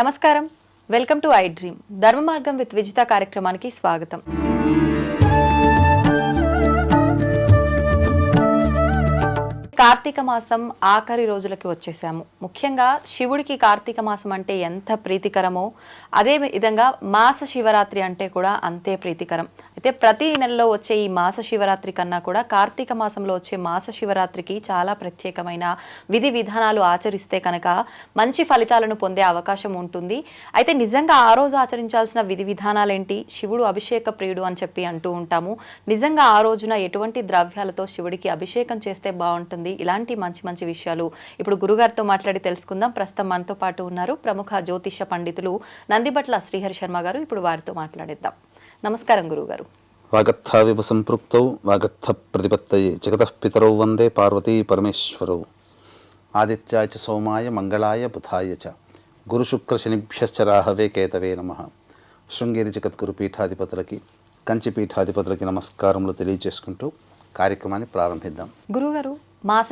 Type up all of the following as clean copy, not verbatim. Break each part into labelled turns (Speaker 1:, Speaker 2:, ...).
Speaker 1: నమస్కారం, welcome to I dream. ధర్మ మార్గం విత్ విజిత కార్యక్రమానికి స్వాగతం. కార్తీక మాసం ఆఖరి రోజులకి వచ్చేసాము. ముఖ్యంగా శివుడికి కార్తీక మాసం అంటే ఎంత ప్రీతికరమో అదే విధంగా మాస శివరాత్రి అంటే కూడా అంతే ప్రీతికరం. అయితే ప్రతి నెలలో వచ్చే ఈ మాస శివరాత్రి కన్నా కూడా కార్తీక మాసంలో వచ్చే మాస శివరాత్రికి చాలా ప్రత్యేకమైన విధి విధానాలు ఆచరిస్తే కనుక మంచి ఫలితాలను పొందే అవకాశం ఉంటుంది. అయితే నిజంగా ఆ రోజు ఆచరించాల్సిన విధి విధానాలేంటి? శివుడు అభిషేక ప్రియుడు అని చెప్పి అంటూ ఉంటాము. నిజంగా ఆ రోజున ఎటువంటి ద్రవ్యాలతో శివుడికి అభిషేకం చేస్తే బాగుంటుంది? ఇలాంటి మంచి మంచి విషయాలు ఇప్పుడు గురుగారితో మాట్లాడి తెలుసుకుందాం. ప్రస్తుతం మనతో పాటు ఉన్నారు ప్రముఖ జ్యోతిష పండితులు నందిబట్ల శ్రీహరి శర్మ గారు. ఇప్పుడు వారితో మాట్లాడిద్దాం. నమస్కారం గురుగారు.
Speaker 2: వాగర్థావివ సంపృక్తౌ వాగర్థ ప్రతిపత్తయే జగతః పితరౌ వందే పార్వతీ పరమేశ్వరౌ. ఆదిత్యాయ చ సోమాయ మంగళాయ బుధాయ చ గురు శుక్ర శనిభ్యశ్చ రాహవే కేతవే నమః. శృంగేరి జగద్గురు పీఠాధిపతులకి, కంచి పీఠాధిపతులకి నమస్కారములు తెలియజేసుకుంటూ కార్యక్రమాన్ని ప్రారంభిద్దాం.
Speaker 1: గురుగారు, మాస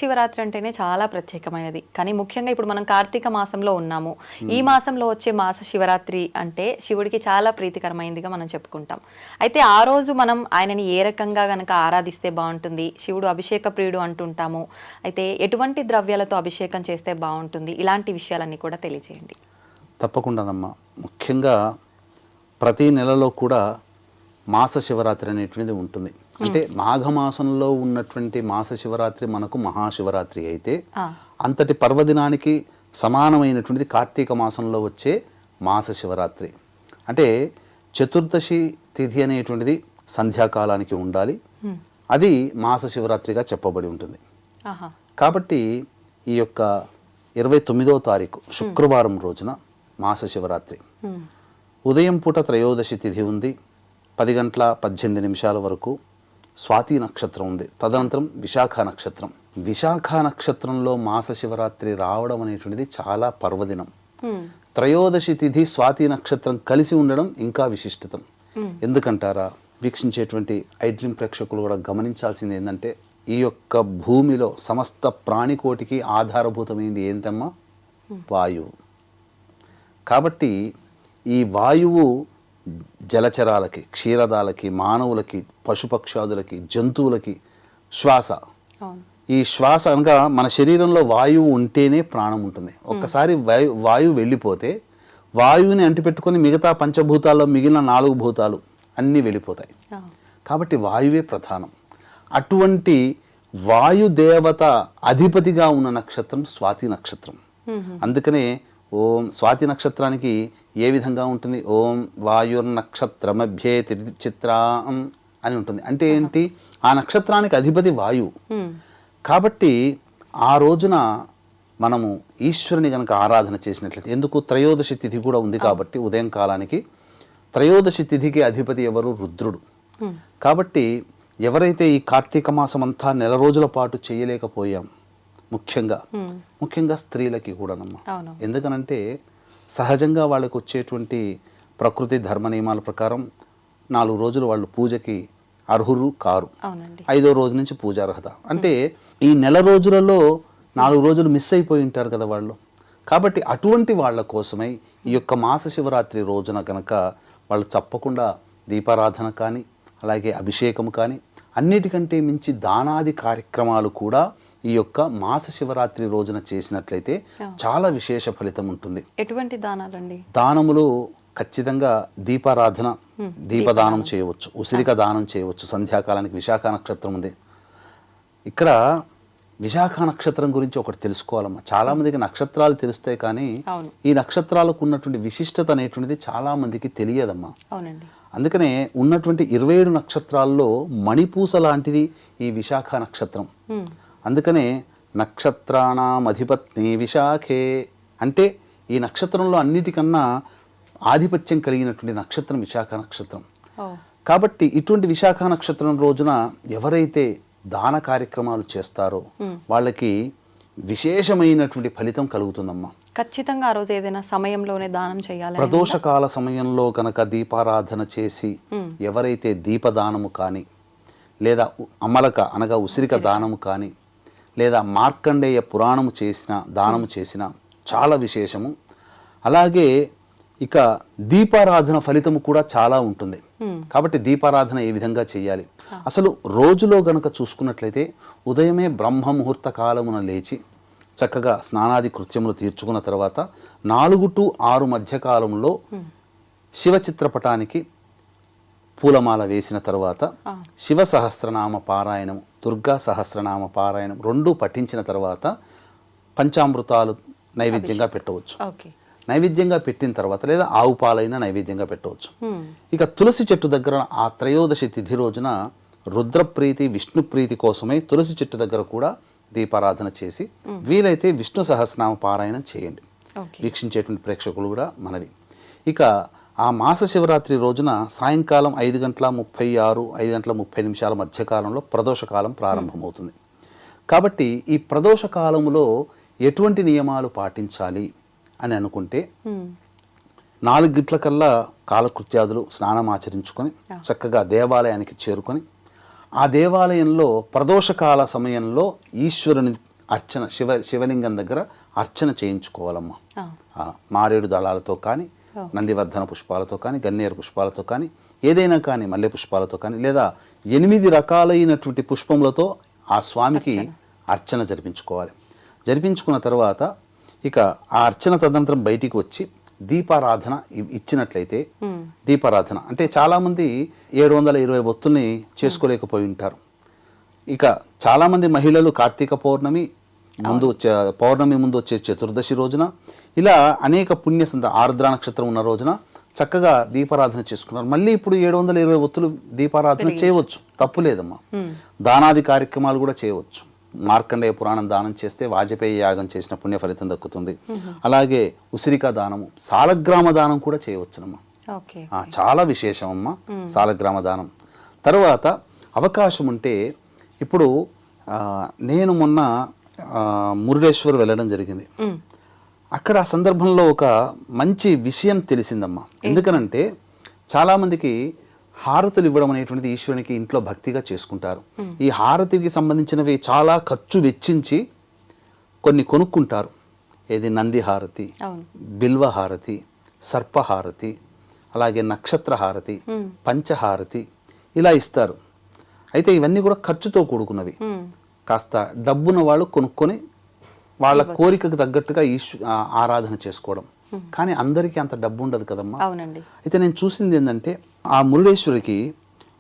Speaker 1: శివరాత్రి అంటేనే చాలా ప్రత్యేకమైనది. కానీ ముఖ్యంగా ఇప్పుడు మనం కార్తీక మాసంలో ఉన్నాము. ఈ మాసంలో వచ్చే మాస శివరాత్రి అంటే శివుడికి చాలా ప్రీతికరమైనదిగా మనం చెప్పుకుంటాం. అయితే ఆ రోజు మనం ఆయనని ఏ రకంగా గనక ఆరాధిస్తే బాగుంటుంది? శివుడు అభిషేక ప్రియుడు అంటుంటాము. అయితే ఎటువంటి ద్రవ్యాలతో అభిషేకం చేస్తే బాగుంటుంది? ఇలాంటి విషయాలన్నీ కూడా తెలియజేయండి.
Speaker 2: తప్పకుండానమ్మా. ముఖ్యంగా ప్రతి నెలలో కూడా మాస శివరాత్రి అనేటువంటిది ఉంటుంది. అంటే మాఘమాసంలో ఉన్నటువంటి మాస శివరాత్రి మనకు మహాశివరాత్రి అయితే, అంతటి పర్వదినానికి సమానమైనటువంటిది కార్తీక మాసంలో వచ్చే మాస శివరాత్రి. అంటే చతుర్దశి తిథి అనేటువంటిది సంధ్యాకాలానికి ఉండాలి. అది మాస శివరాత్రిగా చెప్పబడి ఉంటుంది. కాబట్టి ఈ యొక్క 29వ తారీఖు శుక్రవారం రోజున మాస శివరాత్రి ఉదయం పూట త్రయోదశి తిథి ఉంది. 10:18 వరకు స్వాతి నక్షత్రం ఉంది. తదనంతరం విశాఖ నక్షత్రం. విశాఖ నక్షత్రంలో మాస శివరాత్రి రావడం అనేటువంటిది చాలా పర్వదినం. త్రయోదశి తిథి స్వాతి నక్షత్రం కలిసి ఉండడం ఇంకా విశిష్టతం. ఎందుకంటారా? వీక్షించేటువంటి ఐ డ్రీమ్ ప్రేక్షకులు కూడా గమనించాల్సింది ఏంటంటే, ఈ యొక్క భూమిలో సమస్త ప్రాణికోటికి ఆధారభూతమైంది ఏంటమ్మా? వాయువు. కాబట్టి ఈ వాయువు జలచరాలకి, క్షీరదాలకి, మానవులకి, పశుపక్షాదులకి, జంతువులకి శ్వాస. ఈ శ్వాస అనగా మన శరీరంలో వాయువు ఉంటేనే ప్రాణం ఉంటుంది. ఒక్కసారి వాయువు వెళ్ళిపోతే వాయువుని అంటిపెట్టుకొని మిగతా పంచభూతాల్లో మిగిలిన 4 భూతాలు అన్నీ వెళ్ళిపోతాయి. కాబట్టి వాయువే ప్రధానం. అటువంటి వాయుదేవత అధిపతిగా ఉన్న నక్షత్రం స్వాతి నక్షత్రం. అందుకనే ఓం స్వాతి నక్షత్రానికి ఏ విధంగా ఉంటుంది? ఓం వాయుర్నక్షత్రమభ్యే చిత్రం అని ఉంటుంది. అంటే ఏంటి? ఆ నక్షత్రానికి అధిపతి వాయువు. కాబట్టి ఆ రోజున మనము ఈశ్వరుని గనక ఆరాధన చేసినట్లయితే, ఎందుకు త్రయోదశి తిథి కూడా ఉంది కాబట్టి ఉదయం కాలానికి త్రయోదశి తిథికి అధిపతి ఎవరు? రుద్రుడు. కాబట్టి ఎవరైతే ఈ కార్తీక మాసం అంతా నెల రోజుల పాటు చేయలేకపోయాం, ముఖ్యంగా స్త్రీలకి కూడానమ్మా. ఎందుకనంటే సహజంగా వాళ్ళకి వచ్చేటువంటి ప్రకృతి ధర్మ నియమాల ప్రకారం 4 రోజులు వాళ్ళు పూజకి అర్హులు కారు. 5వ రోజు నుంచి పూజార్హత. అంటే ఈ నెల రోజులలో 4 రోజులు మిస్ అయిపోయి ఉంటారు కదా వాళ్ళు. కాబట్టి అటువంటి వాళ్ళ కోసమై ఈ యొక్క మాస శివరాత్రి రోజున కనుక వాళ్ళు తప్పకుండా దీపారాధన కానీ, అలాగే అభిషేకం కానీ, అన్నిటికంటే మించి దానాది కార్యక్రమాలు కూడా ఈ యొక్క మాస శివరాత్రి రోజున చేసినట్లయితే చాలా విశేష ఫలితం ఉంటుంది.
Speaker 1: ఎటువంటి దానాలండి?
Speaker 2: దానములు ఖచ్చితంగా దీపారాధన, దీపదానం చేయవచ్చు, ఉసిరిక దానం చేయవచ్చు. సంధ్యాకాలానికి విశాఖ నక్షత్రం ఉంది. ఇక్కడ విశాఖ నక్షత్రం గురించి ఒకటి తెలుసుకోవాలమ్మా. చాలా మందికి నక్షత్రాలు తెలుస్తాయి, కానీ ఈ నక్షత్రాలకు ఉన్నటువంటి విశిష్టత అనేటువంటిది చాలా మందికి తెలియదమ్మా. అందుకనే ఉన్నటువంటి 27 నక్షత్రాల్లో మణిపూస లాంటిది ఈ విశాఖ నక్షత్రం. అందుకనే నక్షత్రాణం అధిపత్ని విశాఖే అంటే ఈ నక్షత్రంలో అన్నిటికన్నా ఆధిపత్యం కలిగినటువంటి నక్షత్రం విశాఖ నక్షత్రం. కాబట్టి ఇటువంటి విశాఖ నక్షత్రం రోజున ఎవరైతే దాన కార్యక్రమాలు చేస్తారో వాళ్ళకి విశేషమైనటువంటి ఫలితం కలుగుతుందమ్మా.
Speaker 1: ఖచ్చితంగా ఆ రోజు ఏదైనా సమయంలోనే దానం చేయాలి.
Speaker 2: ప్రదోషకాల సమయంలో కనుక దీపారాధన చేసి ఎవరైతే దీపదానము కానీ, లేదా అమలక అనగా ఉసిరిక దానము కానీ, లేదా మార్కండేయ పురాణము చేసిన దానము చేసిన చాలా విశేషము. అలాగే ఇక దీపారాధన ఫలితము కూడా చాలా ఉంటుంది. కాబట్టి దీపారాధన ఏ విధంగా చేయాలి, అసలు రోజులో గనక చూసుకున్నట్లయితే ఉదయమే బ్రహ్మ ముహూర్త కాలమున లేచి చక్కగా స్నానాది కృత్యములు తీర్చుకున్న తర్వాత 4 to 6 మధ్య కాలంలో శివ చిత్రపటానికి పూలమాల వేసిన తర్వాత శివ సహస్రనామ పారాయణం, దుర్గా సహస్రనామ పారాయణం 2 పఠించిన తర్వాత పంచామృతాలు నైవేద్యంగా పెట్టవచ్చు. నైవేద్యంగా పెట్టిన తర్వాత లేదా ఆవు పాలైనా నైవేద్యంగా పెట్టవచ్చు. ఇక తులసి చెట్టు దగ్గర ఆ త్రయోదశి తిథి రోజున రుద్రప్రీతి విష్ణు ప్రీతి కోసమై తులసి చెట్టు దగ్గర కూడా దీపారాధన చేసి వీలైతే విష్ణు సహస్రనామ పారాయణం చేయండి. వీక్షించేటువంటి ప్రేక్షకులు కూడా మనవి. ఇక ఆ మాస శివరాత్రి రోజున సాయంకాలం 5:36, 5:30 మధ్యకాలంలో ప్రదోషకాలం ప్రారంభమవుతుంది. కాబట్టి ఈ ప్రదోష కాలములో ఎటువంటి నియమాలు పాటించాలి అని అనుకుంటే 4 గంటలకల్లా కాలకృత్యాదులు స్నానం ఆచరించుకొని చక్కగా దేవాలయానికి చేరుకొని ఆ దేవాలయంలో ప్రదోషకాల సమయంలో ఈశ్వరుని అర్చన శివలింగం దగ్గర అర్చన చేయించుకోవాలమ్మా. మారేడు దళాలతో కానీ, నందివర్ధన పుష్పాలతో కానీ, గన్నేరు పుష్పాలతో కానీ, ఏదైనా కానీ మల్లె పుష్పాలతో కానీ, లేదా 8 రకాలైనటువంటి పుష్పములతో ఆ స్వామికి అర్చన జరిపించుకోవాలి. జరిపించుకున్న తర్వాత ఇక ఆ అర్చన తదనంతరం బయటికి వచ్చి దీపారాధన ఇచ్చినట్లయితే, దీపారాధన అంటే చాలామంది 720 ఒత్తుల్ని చేసుకోలేకపోయి ఉంటారు. ఇక చాలామంది మహిళలు కార్తీక పౌర్ణమి ముందు వచ్చే చతుర్దశి రోజున ఇలా అనేక పుణ్య ఆర్ద్ర నక్షత్రం ఉన్న రోజున చక్కగా దీపారాధన చేసుకున్నారు. మళ్ళీ ఇప్పుడు 720 ఒత్తులు దీపారాధన చేయవచ్చు, తప్పు లేదమ్మా. దానాది కార్యక్రమాలు కూడా చేయవచ్చు. మార్కండేయ పురాణం దానం చేస్తే వాజపేయి యాగం చేసిన పుణ్య ఫలితం దక్కుతుంది. అలాగే ఉసిరికా దానము, సాలగ్రామ దానం కూడా చేయవచ్చునమ్మా. చాలా విశేషం అమ్మా సాలగ్రామ దానం. తర్వాత అవకాశం ఉంటే ఇప్పుడు నేను మొన్న మురుడేశ్వర్ వెళ్ళడం జరిగింది. అక్కడ ఆ సందర్భంలో ఒక మంచి విషయం తెలిసిందమ్మా. ఎందుకనంటే చాలామందికి హారతులు ఇవ్వడం అనేటువంటిది ఈశ్వరునికి ఇంట్లో భక్తిగా చేసుకుంటారు. ఈ హారతికి సంబంధించినవి చాలా ఖర్చు వెచ్చించి కొన్ని కొనుక్కుంటారు. ఏది నంది హారతి, బిల్వ హారతి, సర్పహారతి, అలాగే నక్షత్ర హారతి, పంచహారతి ఇలా ఇస్తారు. అయితే ఇవన్నీ కూడా ఖర్చుతో కూడుకున్నవి. కాస్త డబ్బున్న వాళ్ళు కొనుక్కొని వాళ్ళ కోరికకు తగ్గట్టుగా ఆరాధన చేసుకోవడం. కానీ అందరికీ అంత డబ్బు ఉండదు కదమ్మా. అయితే నేను చూసింది ఏంటంటే ఆ మురుడేశ్వరికి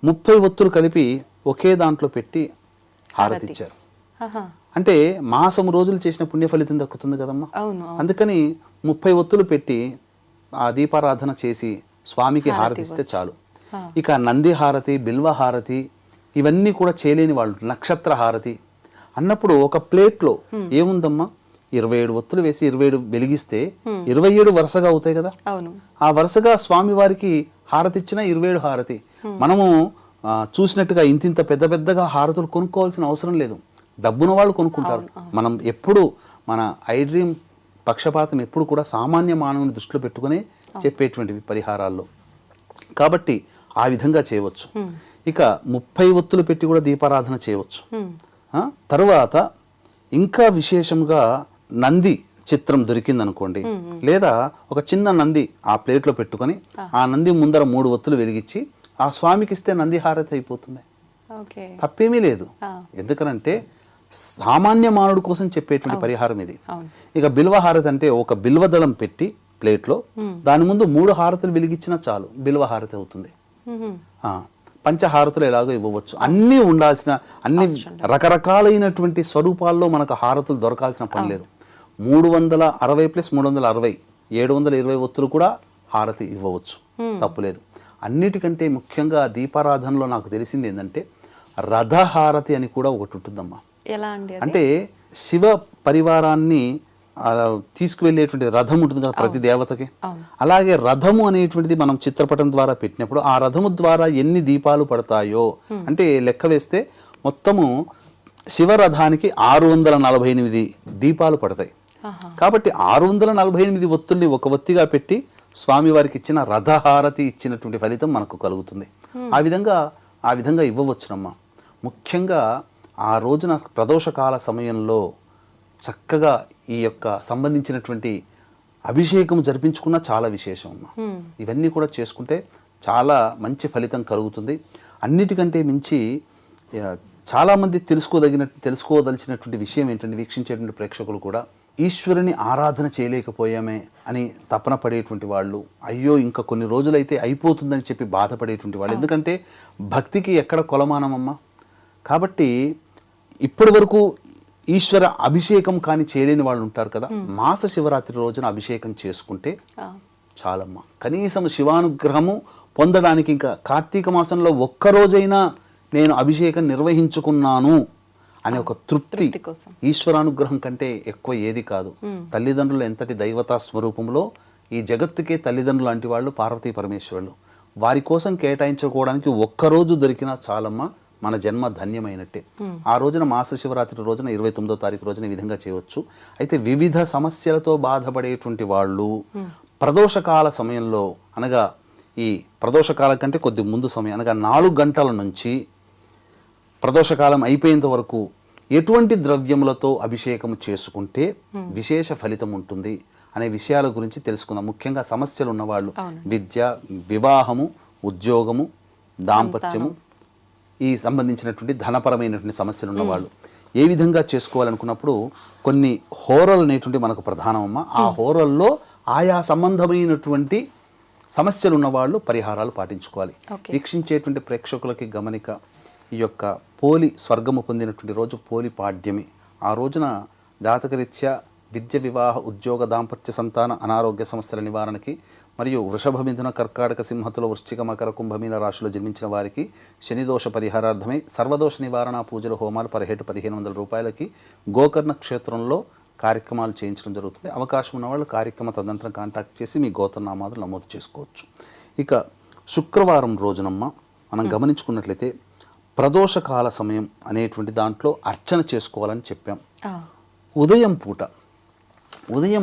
Speaker 2: 30 ఒత్తులు కలిపి ఒకే దాంట్లో పెట్టి హారతి ఇచ్చారు. అంటే మాసం రోజులు చేసిన పుణ్య ఫలితం దక్కుతుంది కదమ్మా. అందుకని 30 ఒత్తులు పెట్టి ఆ దీపారాధన చేసి స్వామికి హారతి ఇస్తే చాలు. ఇక నంది హారతి, బిల్వ హారతి ఇవన్నీ కూడా చేయలేని వాళ్ళు నక్షత్ర హారతి అన్నప్పుడు ఒక ప్లేట్లో ఏముందమ్మా 27 ఒత్తులు వేసి 27 వెలిగిస్తే 27 వరుసగా అవుతాయి కదా. ఆ వరుసగా స్వామి వారికి హారతి ఇచ్చిన 27 హారతి. మనము చూసినట్టుగా ఇంతింత పెద్ద పెద్దగా హారతులు కొనుక్కోవాల్సిన అవసరం లేదు. డబ్బున వాళ్ళు కొనుక్కుంటారు. మనం ఎప్పుడు మన ఐ డ్రీమ్ పక్షపాతం ఎప్పుడు కూడా సామాన్య మానవుని దృష్టిలో పెట్టుకునే చెప్పేటువంటివి పరిహారాల్లో. కాబట్టి ఆ విధంగా చేయవచ్చు. ఇక 30 ఒత్తులు పెట్టి కూడా దీపారాధన చేయవచ్చు. తరువాత ఇంకా విశేషంగా నంది చిత్రం దొరికిందనుకోండి, లేదా ఒక చిన్న నంది ఆ ప్లేట్లో పెట్టుకొని ఆ నంది ముందర 3 ఒత్తులు వెలిగించి ఆ స్వామికి ఇస్తే నంది హారతి అయిపోతుంది. తప్పేమీ లేదు. ఎందుకనంటే సామాన్య మానవుడి కోసం చెప్పేటువంటి పరిహారం ఇది. ఇక బిల్వ హారతి అంటే ఒక బిల్వదళం పెట్టి ప్లేట్లో దాని ముందు 3 హారతులు వెలిగించినా చాలు, బిల్వ హారతి అవుతుంది. పంచహారతులు ఎలాగో ఇవ్వవచ్చు. అన్నీ ఉండాల్సిన అన్ని రకరకాలైనటువంటి స్వరూపాల్లో మనకు హారతులు దొరకాల్సిన పని లేదు. 360 + 360 720 ఒత్తులు కూడా హారతి ఇవ్వవచ్చు, తప్పులేదు. అన్నిటికంటే ముఖ్యంగా దీపారాధనలో నాకు తెలిసింది ఏంటంటే రథహారతి అని కూడా ఒకటి ఉంటుందమ్మా. అంటే శివ పరివారాన్ని తీసుకువెళ్ళేటువంటి రథం ఉంటుంది కదా ప్రతి దేవతకి. అలాగే రథము అనేటువంటిది మనం చిత్రపటం ద్వారా పెట్టినప్పుడు ఆ రథము ద్వారా ఎన్ని దీపాలు పడతాయో అంటే లెక్క వేస్తే మొత్తము శివరథానికి 648 దీపాలు పడతాయి. కాబట్టి 648 ఒత్తుల్ని ఒక ఒత్తిగా పెట్టి స్వామివారికి ఇచ్చిన రథహారతి ఇచ్చినటువంటి ఫలితం మనకు కలుగుతుంది. ఆ విధంగా ఇవ్వవచ్చునమ్మా. ముఖ్యంగా ఆ రోజున ప్రదోషకాల సమయంలో చక్కగా ఈ యొక్క సంబంధించినటువంటి అభిషేకం జరిపించుకున్న చాలా విశేషం అమ్మ. ఇవన్నీ కూడా చేసుకుంటే చాలా మంచి ఫలితం కలుగుతుంది. అన్నిటికంటే మించి చాలామంది తెలుసుకోదలిచినటువంటి విషయం ఏంటంటే, వీక్షించేటువంటి ప్రేక్షకులు కూడా ఈశ్వరుని ఆరాధన చేయలేకపోయామే అని తపన పడేటువంటి వాళ్ళు, అయ్యో ఇంకా కొన్ని రోజులైతే అయిపోతుందని చెప్పి బాధపడేటువంటి వాళ్ళు. ఎందుకంటే భక్తికి ఎక్కడ కొలమానమమ్మా. కాబట్టి ఇప్పటి వరకు ఈశ్వర అభిషేకం కానీ చేయలేని వాళ్ళు ఉంటారు కదా, మాస శివరాత్రి రోజున అభిషేకం చేసుకుంటే చాలమ్మా. కనీసం శివానుగ్రహము పొందడానికి ఇంకా కార్తీక మాసంలో ఒక్కరోజైనా నేను అభిషేకం నిర్వహించుకున్నాను అనే ఒక తృప్తి ఈశ్వరానుగ్రహం కంటే ఎక్కువ ఏది కాదు. తల్లిదండ్రులు ఎంతటి దైవతా స్వరూపంలో ఈ జగత్తుకే తల్లిదండ్రులు లాంటి వాళ్ళు పార్వతీ పరమేశ్వరులు. వారి కోసం కేటాయించుకోవడానికి ఒక్కరోజు దొరికినా చాలమ్మా, మన జన్మ ధన్యమైనట్టే. ఆ రోజున మాస శివరాత్రి రోజున 29వ తారీఖు రోజున ఈ విధంగా చేయవచ్చు. అయితే వివిధ సమస్యలతో బాధపడేటువంటి వాళ్ళు ప్రదోషకాల సమయంలో, అనగా ఈ ప్రదోషకాలం కంటే కొద్ది ముందు సమయం, అనగా 4 గంటల నుంచి ప్రదోషకాలం అయిపోయేంత వరకు ఎటువంటి ద్రవ్యములతో అభిషేకం చేసుకుంటే విశేష ఫలితం ఉంటుంది అనే విషయాల గురించి తెలుసుకుందాం. ముఖ్యంగా సమస్యలు ఉన్నవాళ్ళు, విద్య, వివాహము, ఉద్యోగము, దాంపత్యము, ఈ సంబంధించినటువంటి ధనపరమైనటువంటి సమస్యలు ఉన్నవాళ్ళు ఏ విధంగా చేసుకోవాలనుకున్నప్పుడు కొన్ని హోరలు అనేటువంటి మనకు ప్రధానమమ్మ. ఆ హోరల్లో ఆయా సంబంధమైనటువంటి సమస్యలు ఉన్నవాళ్ళు పరిహారాలు పాటించుకోవాలి. వీక్షించేటువంటి ప్రేక్షకులకి గమనిక, ఈ యొక్క పోలి స్వర్గము పొందినటువంటి రోజు పోలి పాడ్యమి. ఆ రోజున జాతకరీత్యా విద్య, వివాహ, ఉద్యోగ, దాంపత్య, సంతాన, అనారోగ్య సమస్యల నివారణకి మరియు వృషభ, మిథున, కర్కాటక, సింహతుల, వృశ్చిక, మకర, కుంభమీన రాశిలో జన్మించిన వారికి శనిదోష పరిహారార్థమై సర్వదోష నివారణ పూజలు, హోమాలు పర్హేటు 1500 రూపాయలకి గోకర్ణ క్షేత్రంలో కార్యక్రమాలు చేయించడం జరుగుతుంది. అవకాశం ఉన్నవాళ్ళు కార్యక్రమ తదనంతరం కాంటాక్ట్ చేసి మీ గోత్రనామాలు నమోదు చేసుకోవచ్చు. ఇక శుక్రవారం రోజునమ్మ మనం గమనించుకున్నట్లయితే ప్రదోషకాల సమయం అనేటువంటి దాంట్లో అర్చన చేసుకోవాలని చెప్పాం. ఉదయం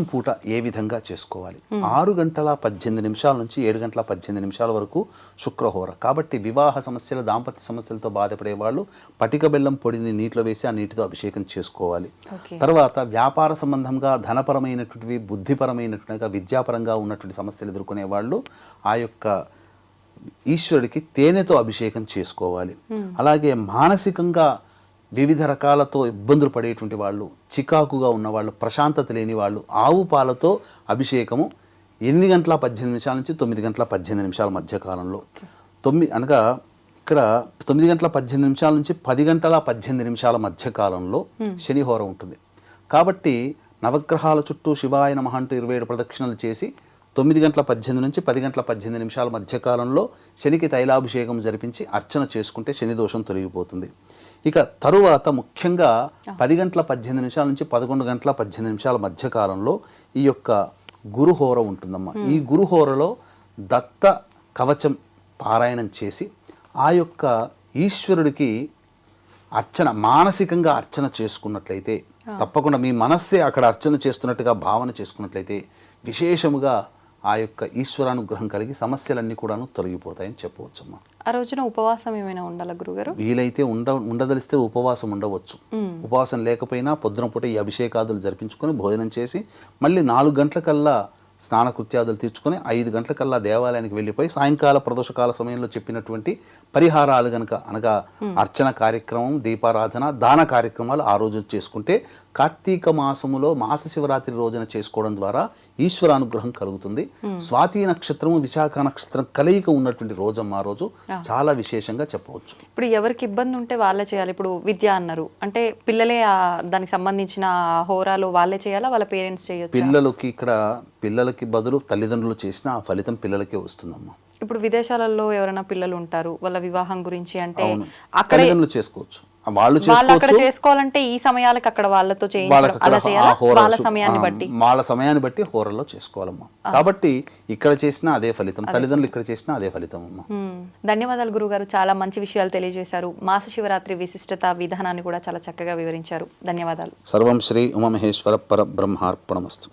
Speaker 2: పూట ఏ విధంగా చేసుకోవాలి? 6 గంటల 18 నిమిషాల నుంచి 7 గంటల 18 నిమిషాల వరకు శుక్రహోర. కాబట్టి వివాహ సమస్యలు, దాంపత్య సమస్యలతో బాధపడే వాళ్ళు పటిక బెల్లం పొడిని నీటిలో వేసి ఆ నీటితో అభిషేకం చేసుకోవాలి. తర్వాత వ్యాపార సంబంధంగా ధనపరమైనటువంటి, బుద్ధిపరమైనటువంటి, విద్యాపరంగా ఉన్నటువంటి సమస్యలు ఎదుర్కొనే వాళ్ళు ఆ యొక్క ఈశ్వరుడికి తేనెతో అభిషేకం చేసుకోవాలి. అలాగే మానసికంగా వివిధ రకాలతో ఇబ్బందులు పడేటువంటి వాళ్ళు, చికాకుగా ఉన్నవాళ్ళు, ప్రశాంతత లేని వాళ్ళు ఆవు పాలతో అభిషేకము 8 గంటల 18 నిమిషాల నుంచి 9 గంటల 18 నిమిషాల మధ్య కాలంలో, అనగా ఇక్కడ 9 గంటల 18 నిమిషాల నుంచి 10 గంటల 18 నిమిషాల మధ్య కాలంలో శనిహోర ఉంటుంది. కాబట్టి నవగ్రహాల చుట్టూ శివాయ నమః అంటూ 27 ప్రదక్షిణలు చేసి 9 గంటల 18 నుంచి 10 గంటల 18 నిమిషాల మధ్య కాలంలో శనికి తైలాభిషేకం జరిపించి అర్చన చేసుకుంటే శని దోషం తొలగిపోతుంది. ఇక తరువాత ముఖ్యంగా 10 గంటల 18 నిమిషాల నుంచి 11 గంటల 18 నిమిషాల మధ్య కాలంలో ఈ యొక్క గురుహోర ఉంటుందమ్మా. ఈ గురుహోరలో దత్త కవచం పారాయణం చేసి ఆ యొక్క ఈశ్వరుడికి అర్చన, మానసికంగా అర్చన చేసుకున్నట్లయితే, తప్పకుండా మీ మనస్సే అక్కడ అర్చన చేస్తున్నట్టుగా భావన చేసుకున్నట్లయితే విశేషముగా ఆ యొక్క ఈశ్వరానుగ్రహం కలిగి సమస్యలన్నీ కూడాను తొలగిపోతాయని చెప్పవచ్చమ్మా.
Speaker 1: ఆ రోజున ఉపవాసం ఏమైనా ఉండాలా గురుగారు?
Speaker 2: వీలైతే ఉండదలిస్తే ఉపవాసం ఉండవచ్చు. ఉపవాసం లేకపోయినా పొద్దున పూట ఈ అభిషేకాదులు జరిపించుకొని భోజనం చేసి మళ్ళీ 4 గంటలకల్లా స్నానకృత్యాదులు తీర్చుకొని 5 గంటలకల్లా దేవాలయానికి వెళ్ళిపోయి సాయంకాల ప్రదోషకాల సమయంలో చెప్పినటువంటి పరిహారాలు గనక, అనగా అర్చన కార్యక్రమం, దీపారాధన, దాన కార్యక్రమాలు ఆ రోజు చేసుకుంటే కార్తీక మాసములో మాస శివరాత్రి రోజున చేసుకోవడం ద్వారా ఈశ్వరానుగ్రహం కలుగుతుంది. స్వాతి నక్షత్రము, విశాఖ నక్షత్రం కలయిక ఉన్నటువంటి రోజమ్మ ఆ రోజు చాలా విశేషంగా చెప్పవచ్చు.
Speaker 1: ఇప్పుడు ఎవరికి ఇబ్బంది ఉంటే వాళ్ళే చేయాలి. ఇప్పుడు విద్య అన్నారు అంటే పిల్లలే దానికి సంబంధించిన హోరాలు వాళ్ళే చేయాలా, వాళ్ళ పేరెంట్స్ చేయొచ్చు?
Speaker 2: పిల్లలకి బదులు తల్లిదండ్రులు చేసిన ఆ ఫలితం పిల్లలకే వస్తుందమ్మా.
Speaker 1: ఇప్పుడు విదేశాలలో ఎవరైనా పిల్లలు ఉంటారు, వాళ్ళ వివాహం గురించి అంటే
Speaker 2: అక్కడ చేసుకోవచ్చు, వాళ్ళు
Speaker 1: చేసుకోవాలంటే ఈ సమయాలకు అక్కడ వాళ్ళతో వాళ్ళ
Speaker 2: సమయాన్ని బట్టి హోరల్లో చేసుకోవాలమ్మా. కాబట్టి ఇక్కడ చేసినా అదే ఫలితం, తల్లిదండ్రులు ఇక్కడ చేసినా అదే ఫలితం అమ్మా.
Speaker 1: ధన్యవాదాలు గురుగారు, చాలా మంచి విషయాలు తెలియజేశారు. మాస శివరాత్రి విశిష్టత విధానాన్ని కూడా చాలా చక్కగా వివరించారు. ధన్యవాదాలు.
Speaker 2: సర్వం శ్రీ ఉమామహేశ్వర పరబ్రహ్మార్పణమస్తు.